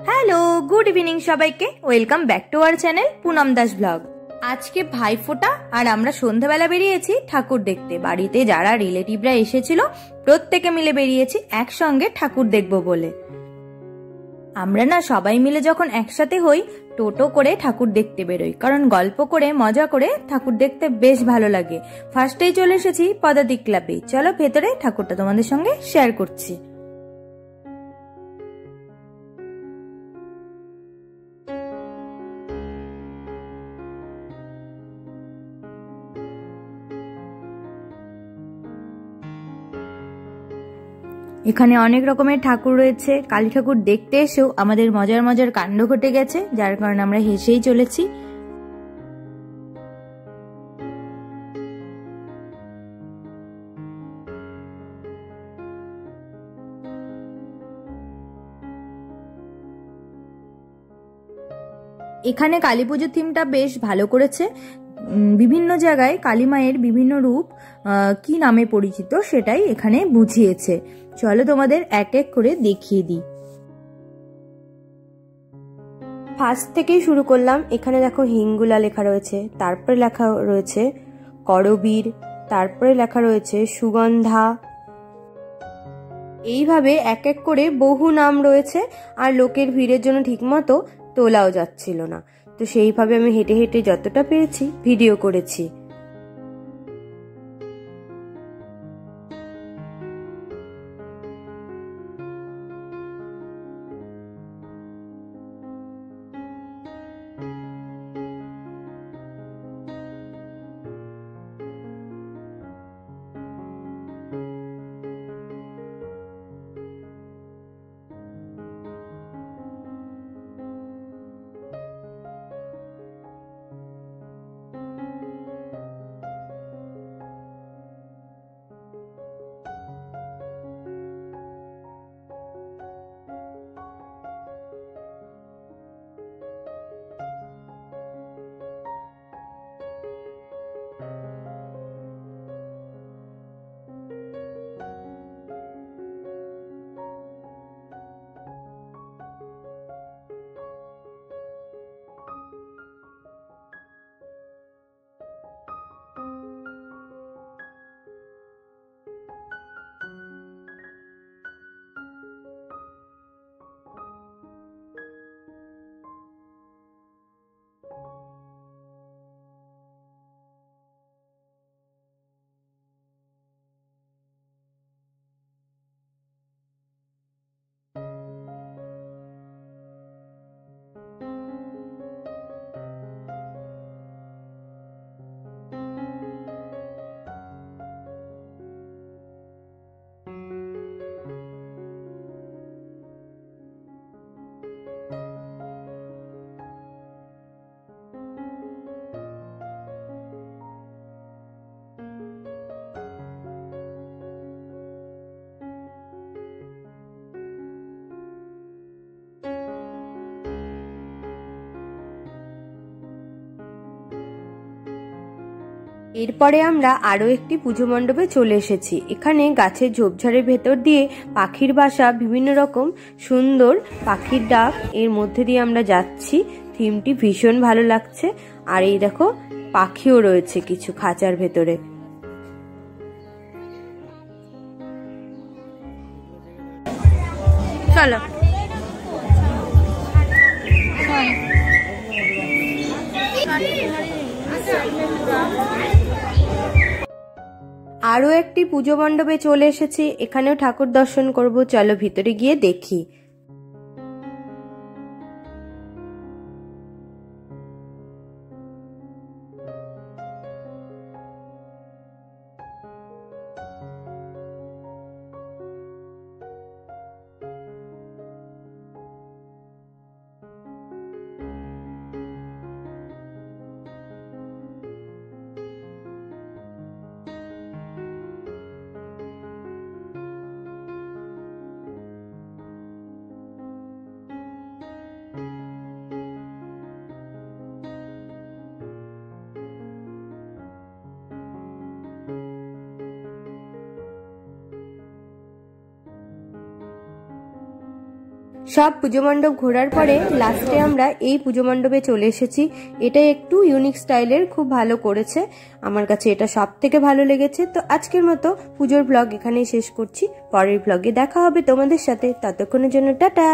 Hello, good evening সবাইকে। Welcome back to our channel Poonam Das blog. আজকে ভাইফোঁটা আর আমরা সন্ধ্যাবেলা বেরিয়েছি ঠাকুর দেখতে। বাড়িতে যারা রিলেটিভরা এসেছিল প্রত্যেকে মিলে বেরিয়েছি একসঙ্গে ঠাকুর দেখবো বলে। আমরা না সবাই মিলে যখন একসাথে হই টোটো করে ঠাকুর দেখতে বেরোই, কারণ গল্প করে মজা করে ঠাকুর দেখতে বেশ ভালো লাগে। ফার্স্টেই চলে এসেছি পদাতিক ক্লাবে। চলো ভেতরে ঠাকুরটা তোমাদের সঙ্গে শেয়ার করছি। এখানে অনেক রকমের ঠাকুর রয়েছে। কালী ঠাকুর দেখতে এসেও আমাদের মজার মজার কাণ্ড ঘটে গেছে, যার কারণে আমরা হেসেই চলেছি। এখানে কালী পুজোর থিমটা বেশ ভালো করেছে। বিভিন্ন জায়গায় কালী মায়ের বিভিন্ন রূপ কি নামে পরিচিত সেটাই এখানে বুঝিয়েছে। চলো তোমাদের এক এক করে দেখিয়ে দিই। ফার্স্ট থেকেই শুরু করলাম। এখানে দেখো হিঙ্গুলা লেখা রয়েছে, তারপরে লেখা রয়েছে করবীর, তারপরে লেখা রয়েছে সুগন্ধা। এইভাবে এক এক করে বহু নাম রয়েছে, আর লোকের ভিড়ের জন্য ঠিকমতো তোলাও যাচ্ছিল না, তো সেইভাবে আমি হেঁটে হেঁটে যতটা পেরেছি ভিডিও করেছি। এরপরে আমরা আরো একটি পুজো মণ্ডপে চলে এসেছি। এখানে গাছের ঝোপঝাড়ের ভেতর দিয়ে পাখির বাসা, বিভিন্ন রকম সুন্দর পাখির ডাক, এর মধ্যে দিয়ে আমরা যাচ্ছি। থিমটি ভীষণ ভালো লাগছে। আর এই দেখো পাখিও রয়েছে কিছু খাঁচার ভেতরে। চলো আরো একটি পুজো মণ্ডপে চলে এসেছি। এখানেও ঠাকুর দর্শন করব। চলো ভিতরে গিয়ে দেখি। সব পুজো মণ্ডপ ঘোরার পরে লাস্টে আমরা এই পুজো মণ্ডপে চলে এসেছি। এটা একটু ইউনিক স্টাইলের, খুব ভালো করেছে, আমার কাছে এটা সব থেকে ভালো লেগেছে। তো আজকের মতো পুজোর ব্লগ এখানেই শেষ করছি, পরের ব্লগে দেখা হবে তোমাদের সাথে, ততক্ষণের জন্য টাটা।